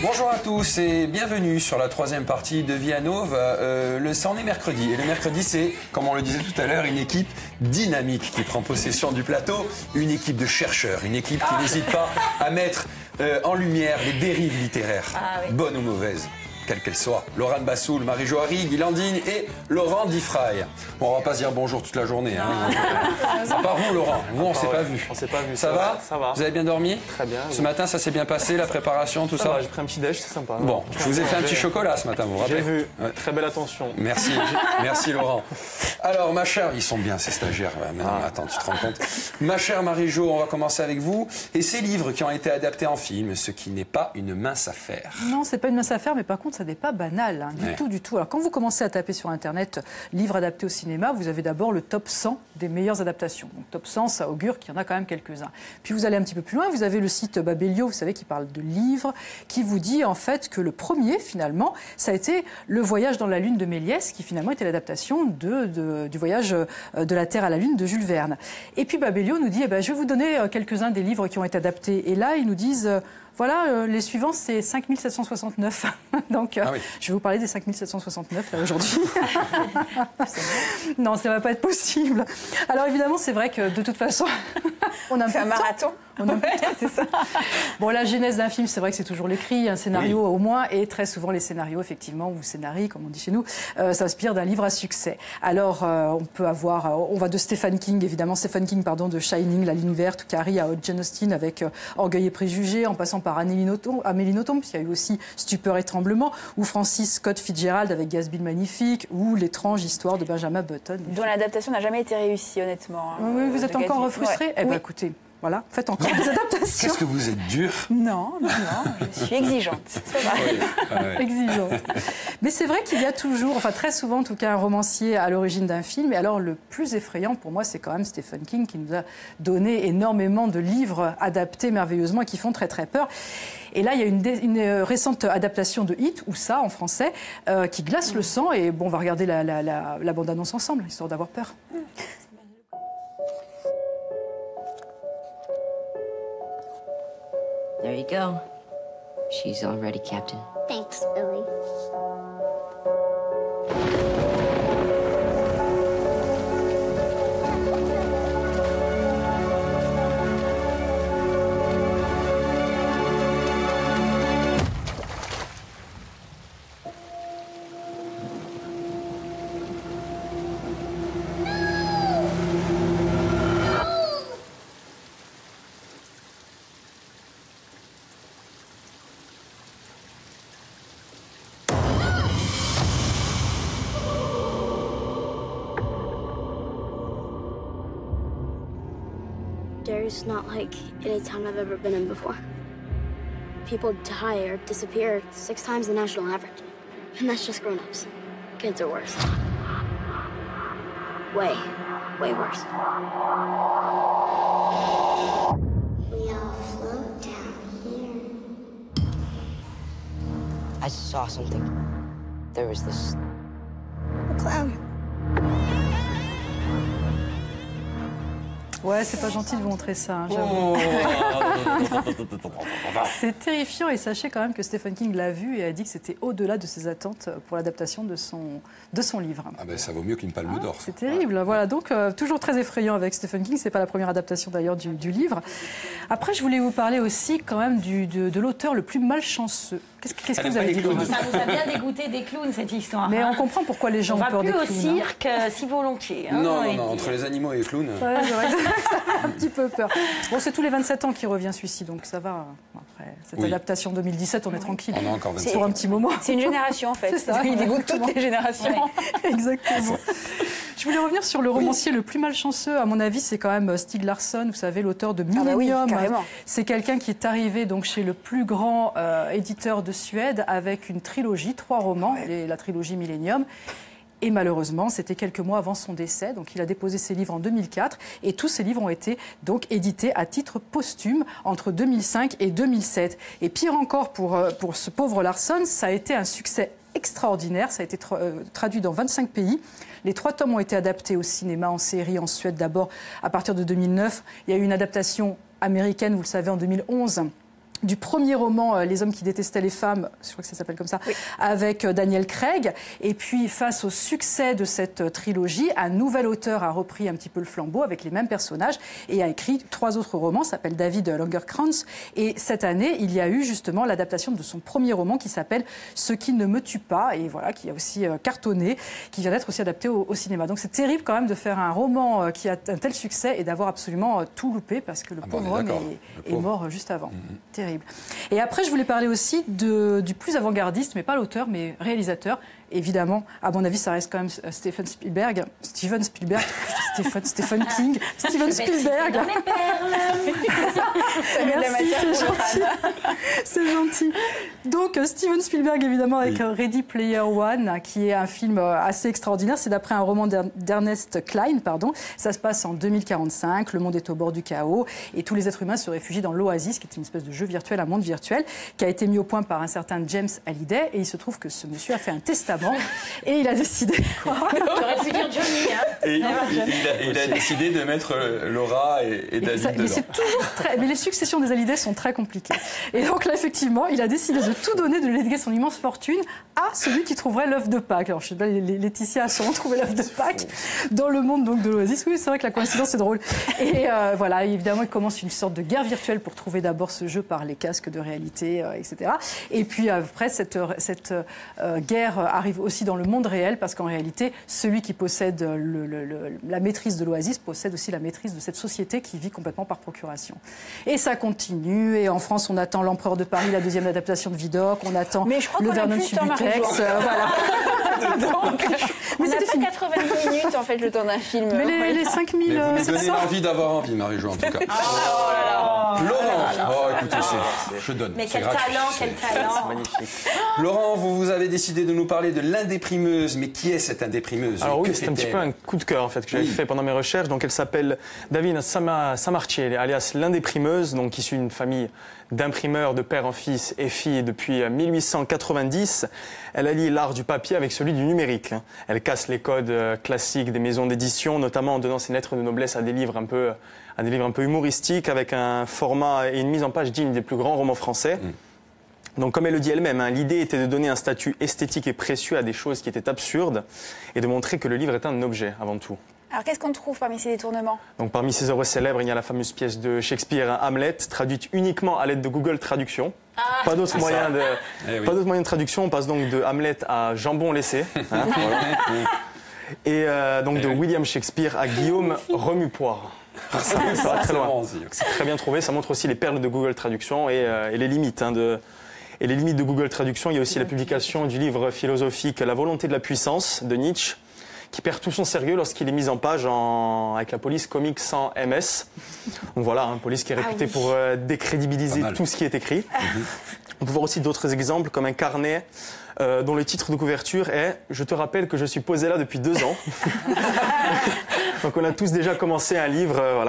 Bonjour à tous et bienvenue sur la troisième partie de Via Nova. On est mercredi et le mercredi c'est, comme on le disait tout à l'heure, une équipe dynamique qui prend possession du plateau, une équipe de chercheurs, une équipe qui n'hésite pas à mettre en lumière les dérives littéraires, bonnes ou mauvaises. Quelle qu'elle soit. Laurent Bassoul, Marie-Jo Harry, Guylandine et Laurent Diffraille. Bon, on va pas se dire bonjour toute la journée. Hein. À part vous, Laurent. Vous, on s'est pas vu. On s'est pas vu. Ça va ? Ça va. Vous avez bien dormi ? Très bien. Ce matin, ça s'est bien passé, la préparation, tout ça ? J'ai pris un petit déj, c'est sympa. Bon, je vous ai fait un petit chocolat ce matin, vous vous rappelez ? J'ai vu. Ouais. Très belle attention. Merci. Merci, Laurent. Alors, ma chère, ils sont bien ces stagiaires. Mais non, attends, tu te rends compte ? Ma chère Marie-Jo, on va commencer avec vous. Et ces livres qui ont été adaptés en film, ce qui n'est pas une mince affaire. Non, c'est pas une mince affaire, mais par contre, ça n'est pas banal, hein, du tout. Alors, quand vous commencez à taper sur Internet livres adaptés au cinéma, vous avez d'abord le top 100 des meilleures adaptations. Donc, top 100, ça augure qu'il y en a quand même quelques-uns. Puis, vous allez un petit peu plus loin, vous avez le site Babelio, vous savez, qui parle de livres, qui vous dit en fait que le premier, finalement, ça a été Le Voyage dans la Lune de Méliès, qui finalement était l'adaptation du voyage de la Terre à la Lune de Jules Verne. Et puis, Babelio nous dit, je vais vous donner quelques-uns des livres qui ont été adaptés. Et là, ils nous disent... Voilà, les suivants, c'est 5769. Donc, je vais vous parler des 5769 là aujourd'hui. Non, ça ne va pas être possible. Alors, évidemment, c'est vrai que de toute façon, on a fait un marathon. C'est ça. Bon, la genèse d'un film, c'est vrai que c'est toujours l'écrit, un scénario au moins, et très souvent les scénarios, effectivement, ou scénarii, comme on dit chez nous, s'inspirent d'un livre à succès. Alors, on va de Stephen King, évidemment, de Shining, La Ligne Verte, Carrie à Jane Austen avec Orgueil et Préjugés, en passant par Amélie Nothomb, puisqu'il y a eu aussi Stupeur et Tremblement, ou Francis Scott Fitzgerald avec Gatsby le Magnifique, ou L'étrange histoire de Benjamin Button. Dont l'adaptation n'a jamais été réussie, honnêtement. Oui, vous êtes encore frustré ? Eh bien, écoutez... Voilà, faites encore des adaptations. Qu'est-ce que vous êtes dur ? Non, je suis exigeante. Exigeante. Mais c'est vrai qu'il y a toujours, enfin très souvent en tout cas, un romancier à l'origine d'un film. Et alors le plus effrayant pour moi, c'est quand même Stephen King qui nous a donné énormément de livres adaptés merveilleusement et qui font très très peur. Et là, il y a une récente adaptation de Hit, ou ça en français, qui glace le sang. Et bon, on va regarder la bande-annonce ensemble, histoire d'avoir peur. There you go. She's all ready, Captain. Thanks, Billy. It's not like any town I've ever been in before. People die or disappear 6 times the national average. And that's just grown-ups. Kids are worse. Way, way worse. We all float down here. I saw something. There was this... A clown. Ouais, c'est pas gentil de vous montrer ça, hein, j'avoue. C'est terrifiant et sachez quand même que Stephen King l'a vu et a dit que c'était au-delà de ses attentes pour l'adaptation de son livre. Ah ben ça vaut mieux qu'une palme d'or. C'est terrible. Ouais. Voilà, donc toujours très effrayant avec Stephen King. C'est pas la première adaptation d'ailleurs du livre. Après, je voulais vous parler aussi quand même de l'auteur le plus malchanceux. Qu'est-ce que vous avez dit? Ça nous a bien dégoûté des clowns, cette histoire. Mais on comprend pourquoi les gens ont peur des clowns. On va plus au cirque si volontiers. Hein, non, entre les animaux et les clowns. Ouais, un petit peu peur. Bon, c'est tous les 27 ans qu'il revient celui-ci, donc ça va. Après, cette adaptation 2017, on est tranquille. On a encore 27 pour un petit moment. C'est une génération, en fait. C'est ça. Il dégoûte toutes les générations. Exactement. Je voulais revenir sur le romancier le plus malchanceux, à mon avis, c'est quand même Stieg Larsson, vous savez, l'auteur de Millennium. C'est quelqu'un qui est arrivé donc chez le plus grand éditeur de Suède avec une trilogie, 3 romans, la trilogie Millennium. Et malheureusement, c'était quelques mois avant son décès. Donc, il a déposé ses livres en 2004. Et tous ces livres ont été donc édités à titre posthume entre 2005 et 2007. Et pire encore pour ce pauvre Larsson, ça a été un succès extraordinaire. Ça a été traduit dans 25 pays. Les 3 tomes ont été adaptés au cinéma, en série, en Suède d'abord, à partir de 2009. Il y a eu une adaptation américaine, vous le savez, en 2011. Du premier roman, Les hommes qui détestaient les femmes, je crois que ça s'appelle comme ça, oui. Avec Daniel Craig. Et puis, face au succès de cette trilogie, un nouvel auteur a repris un petit peu le flambeau avec les mêmes personnages et a écrit 3 autres romans, s'appelle David Langerkrantz. Et cette année, il y a eu justement l'adaptation de son premier roman qui s'appelle Ce qui ne me tue pas, et voilà, qui a aussi cartonné, qui vient d'être aussi adapté au cinéma. Donc c'est terrible quand même de faire un roman qui a un tel succès et d'avoir absolument tout loupé parce que le pauvre homme est mort juste avant. Terrible. Et après, je voulais parler aussi du plus avant-gardiste, mais pas l'auteur, mais réalisateur. Évidemment, à mon avis, ça reste quand même Steven Spielberg. Steven King. Steven Spielberg. Merci, c'est gentil. C'est gentil. Donc, Steven Spielberg, évidemment, avec Ready Player One, qui est un film assez extraordinaire. C'est d'après un roman d'Ernest Cline, pardon. Ça se passe en 2045. Le monde est au bord du chaos et tous les êtres humains se réfugient dans l'Oasis, qui est une espèce de jeu virtuel, un monde virtuel, qui a été mis au point par un certain James Hallyday. Et il se trouve que ce monsieur a fait un testament. Et il a décidé... J'aurais pu dire Johnny. Hein. Et il a décidé de mettre Laura et David dedans. Mais c'est toujours mais les successions des Hallyday sont très compliquées. Et donc là, effectivement, il a décidé de tout donner, de léguer son immense fortune à celui qui trouverait l'œuf de Pâques. Alors, je sais pas, Laetitia a sûrement trouvé l'œuf de Pâques dans le monde donc, de l'Oasis. Oui, c'est vrai que la coïncidence est drôle. Et voilà, évidemment, il commence une sorte de guerre virtuelle pour trouver d'abord ce jeu par les casques de réalité, etc. Et puis après, cette guerre arrive aussi dans le monde réel, parce qu'en réalité, celui qui possède la maîtrise de l'Oasis possède aussi la maîtrise de cette société qui vit complètement par procuration. Et ça continue, et en France, on attend L'Empereur de Paris, la 2e adaptation de Vidocq, on attend le Vernon Subutex, voilà. Mais c'était pas 90 minutes, en fait, le temps d'un film. Mais les 5000... Mais vous me donnez envie d'avoir envie, Marie-Jo, en tout cas. Laurent, écoutez, je donne. Mais quel talent. C'est magnifique. Laurent, vous avez décidé de nous parler de l'indéprimeuse. Mais qui est cette indéprimeuse? Alors oui, c'est un petit peu un coup de cœur en fait que j'avais fait pendant mes recherches. Donc elle s'appelle Davina Samarchier, alias l'indéprimeuse, donc issue d'une famille d'imprimeurs de père en fils et fille depuis 1890. Elle allie l'art du papier avec celui du numérique. Elle casse les codes classiques des maisons d'édition, notamment en donnant ses lettres de noblesse à des livres un peu humoristiques, avec un format et une mise en page digne des plus grands romans français. Donc, comme elle le dit elle-même, l'idée était de donner un statut esthétique et précieux à des choses qui étaient absurdes et de montrer que le livre est un objet avant tout. Alors, qu'est-ce qu'on trouve parmi ces détournements? Donc, parmi ces œuvres célèbres, il y a la fameuse pièce de Shakespeare, Hamlet, traduite uniquement à l'aide de Google Traduction. Pas d'autres moyens de traduction. On passe donc de Hamlet à Jambon laissé. Et donc de William Shakespeare à Guillaume Remupoir. Ça va très loin. C'est très bien trouvé. Ça montre aussi les perles de Google Traduction et les limites Et les limites de Google Traduction. Il y a aussi la publication du livre philosophique La volonté de la puissance de Nietzsche, qui perd tout son sérieux lorsqu'il est mis en page avec la police comique sans MS. Donc voilà, une police qui est réputée pour décrédibiliser tout ce qui est écrit. On peut voir aussi d'autres exemples, comme un carnet dont le titre de couverture est « Je te rappelle que je suis posé là depuis 2 ans ». Donc on a tous déjà commencé un livre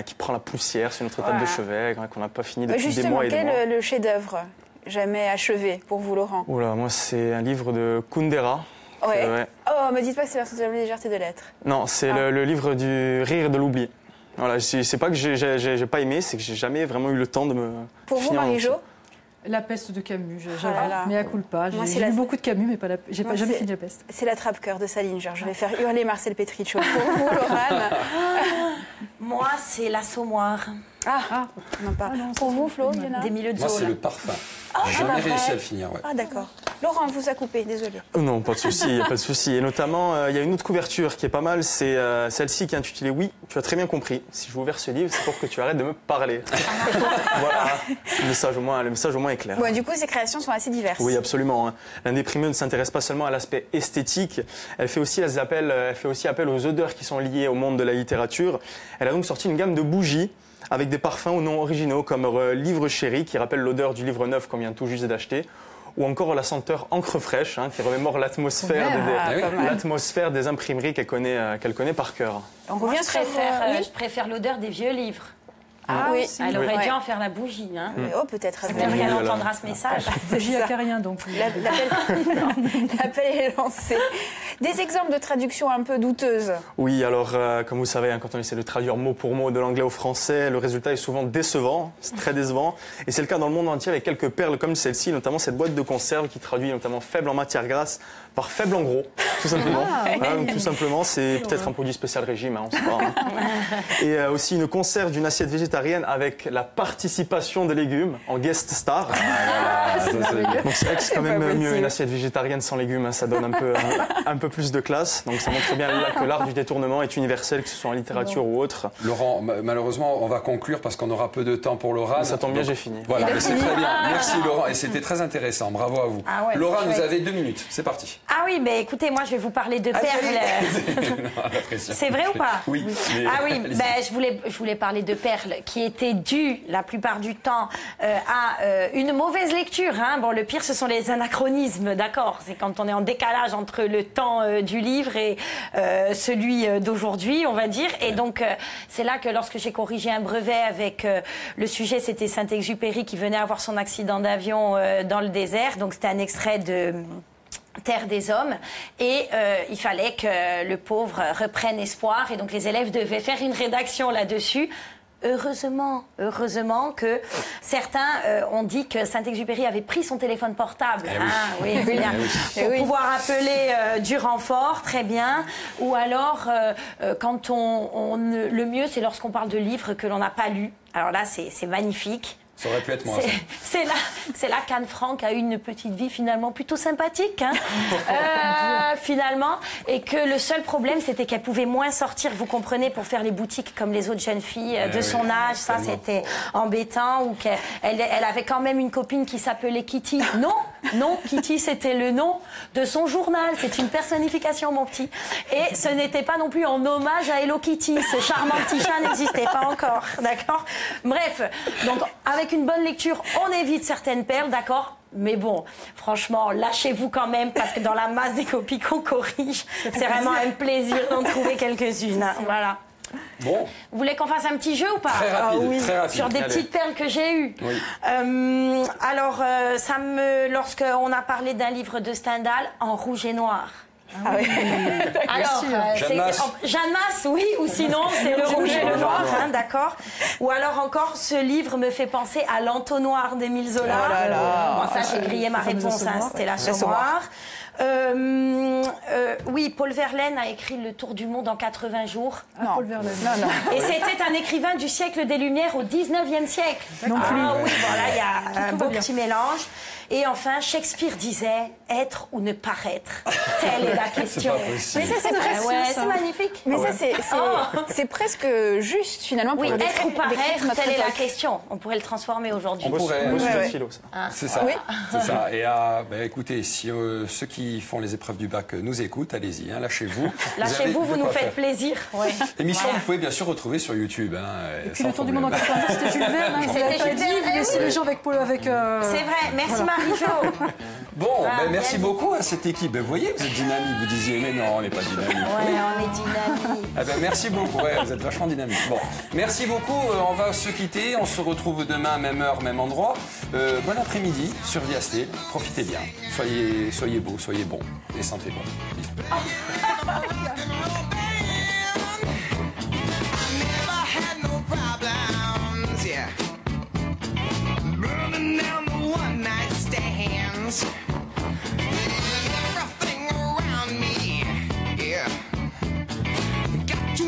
qui prend la poussière sur notre table de chevet, qu'on n'a pas fini depuis des mois et des mois. Justement, quel est le chef-d'œuvre jamais achevé pour vous, Laurent? Oula, moi c'est un livre de Kundera. Ouais. Oh, me dites pas que c'est la légèreté de l'être. Non, c'est le livre du rire et de l'oubli. Voilà, c'est pas que j'ai pas aimé, c'est que j'ai jamais vraiment eu le temps de me. Pour vous, Marie-Jo? La peste de Camus, mais à culpa. J'ai lu beaucoup de Camus, mais j'ai jamais fini La peste. C'est l'attrape-cœur de Salinger. Je vais faire hurler Marcel Petrichot. Pour vous, Laurane? Moi, c'est l'Assommoir. Non, pas. Pour vous, Flo, des milieux de Moi, zone. c'est le parfum. J'ai jamais réussi à le finir. Ouais. Ah, d'accord. Laurent, on vous a coupé, désolé. Non, pas de souci, pas de souci. Et notamment, il y a une autre couverture qui est pas mal, c'est celle-ci qui est intitulée « Oui, tu as très bien compris. Si je vous ouvert ce livre, c'est pour que tu arrêtes de me parler. » Voilà, le message au moins est clair. Bon, du coup, ces créations sont assez diverses. Oui, absolument. L'indéprimée ne s'intéresse pas seulement à l'aspect esthétique, elle fait aussi appel aux odeurs qui sont liées au monde de la littérature. Elle a donc sorti une gamme de bougies avec des parfums aux noms originaux comme Livre Chéri, qui rappelle l'odeur du livre neuf qu'on vient tout juste d'acheter, ou encore la senteur encre fraîche, qui remémore l'atmosphère des imprimeries qu'elle connaît par cœur. On revient je préfère l'odeur des vieux livres. Ah oui, elle aurait Oui. dû en faire la bougie. Hein. Oh, peut-être. J'espère qu'elle entendra ce message. Bougie acarien, donc. L'appel est lancé. Des exemples de traductions un peu douteuses. Oui, alors comme vous savez, quand on essaie de traduire mot pour mot de l'anglais au français, le résultat est souvent décevant, c'est très décevant. Et c'est le cas dans le monde entier avec quelques perles comme celle-ci, notamment cette boîte de conserve qui traduit notamment faible en matière grasse par faible en gros, tout simplement. Voilà, donc, tout simplement, c'est peut-être un produit spécial régime, on sait pas. Et aussi une conserve d'une assiette végétarienne avec la participation de légumes en guest star. Donc c'est vrai que c'est quand même mieux une assiette végétarienne sans légumes, ça donne un peu plus de classe. Donc ça montre bien que l'art du détournement est universel, que ce soit en littérature ou autre. Laurent, malheureusement, on va conclure parce qu'on aura peu de temps pour Laura. Ça tombe bien, j'ai fini. Voilà, mais c'est très bien. Merci Laurent, et c'était très intéressant. Bravo à vous. Ah ouais, Laura, c'est vous chouette. avez 2 minutes. C'est parti. Ah oui, mais écoutez, moi je vais vous parler de perles. C'est vrai ou pas? Oui. Mais Ah oui, allez-y. je voulais parler de perles qui étaient dues la plupart du temps à une mauvaise lecture. Hein. Bon, le pire, ce sont les anachronismes, d'accord? C'est quand on est en décalage entre le temps du livre et celui d'aujourd'hui, on va dire. Et donc, c'est là que lorsque j'ai corrigé un brevet avec le sujet, c'était Saint-Exupéry qui venait avoir son accident d'avion dans le désert. Donc, c'était un extrait de Terre des hommes, et il fallait que le pauvre reprenne espoir, et donc les élèves devaient faire une rédaction là-dessus. Heureusement que certains ont dit que Saint-Exupéry avait pris son téléphone portable. Eh oui. Ah, oui, c'est bien. Pour pouvoir appeler du renfort, très bien. Ou alors, quand le mieux, c'est lorsqu'on parle de livres que l'on n'a pas lus. Alors là, c'est magnifique. Ça aurait pu être moi. C'est là qu'Anne Frank a eu une petite vie finalement plutôt sympathique, hein, finalement, et que le seul problème c'était qu'elle pouvait moins sortir, vous comprenez, pour faire les boutiques comme les autres jeunes filles de son âge. Ça c'était embêtant, ou qu'elle avait quand même une copine qui s'appelait Kitty. Non, Kitty c'était le nom de son journal, c'est une personnification, mon petit. Et ce n'était pas non plus en hommage à Hello Kitty, ce charmant petit chat n'existait pas encore, d'accord? Bref, donc avec une bonne lecture, on évite certaines perles, d'accord? Mais bon, franchement, lâchez-vous quand même, parce que dans la masse des copies qu'on corrige, c'est vraiment un plaisir d'en trouver quelques-unes. Hein, voilà. Bon. Vous voulez qu'on fasse un petit jeu ou pas? Très rapide, très rapide. Sur des Allez. petites perles que j'ai eues. Oui. Alors, lorsqu'on a parlé d'un livre de Stendhal, en rouge et noir. Ah oui. Alors, Jeanne Masse. Jeanne Masse, oui, ou sinon c'est le rouge et le noir, hein, d'accord. Ou alors encore, ce livre me fait penser à l'entonnoir d'Émile Zola. Oh là là. Bon, ça, j'ai grillé ma réponse, hein, c'était l'Assommoir. Oui, Paul Verlaine a écrit Le Tour du monde en 80 jours. Non. Paul Verlaine. Non. Et c'était un écrivain du siècle des Lumières au 19e siècle. Non plus. Ah oui, voilà, il y a un Tout va beau bien. petit mélange. Et enfin, Shakespeare disait « être ou ne pas être ». Telle est la question. pas possible. Mais ça, c'est presque ouais, ça. c'est magnifique. Mais ça, c'est presque juste, finalement, pour Oui, décrire être ou paraître, notre telle est la époque. question. On pourrait le transformer aujourd'hui. On pourrait. On peut suivre Ouais, le ouais. philo, ça. C'est ça. Oui. C'est ça. Et écoutez, si ceux qui font les épreuves du bac nous écoutent, allez-y, hein, lâchez-vous. Lâchez-vous, avez vous de nous quoi faites faire. plaisir. Ouais. L'émission, Voilà. vous pouvez bien sûr retrouver sur YouTube. Hein, Et puis le tour du monde en 90, c'était Jules Verne. Hein, vous C'était l'avez pas Jules dit, Verne, vous laissez oui. les gens avec Paul, avec. C'est vrai. Merci Marie-Jo. Bon, merci bien. beaucoup à cette équipe. Vous voyez, vous êtes dynamique. Vous disiez, mais non, on n'est pas dynamique. Ouais, on est dynamique. Ah ben, merci beaucoup, ouais, vous êtes vachement dynamique. Bon, merci beaucoup, on va se quitter, on se retrouve demain, même heure, même endroit. Bon après-midi sur Viasté, profitez bien, soyez beaux, soyez bons et sentez bon. Everything around me, yeah. Got to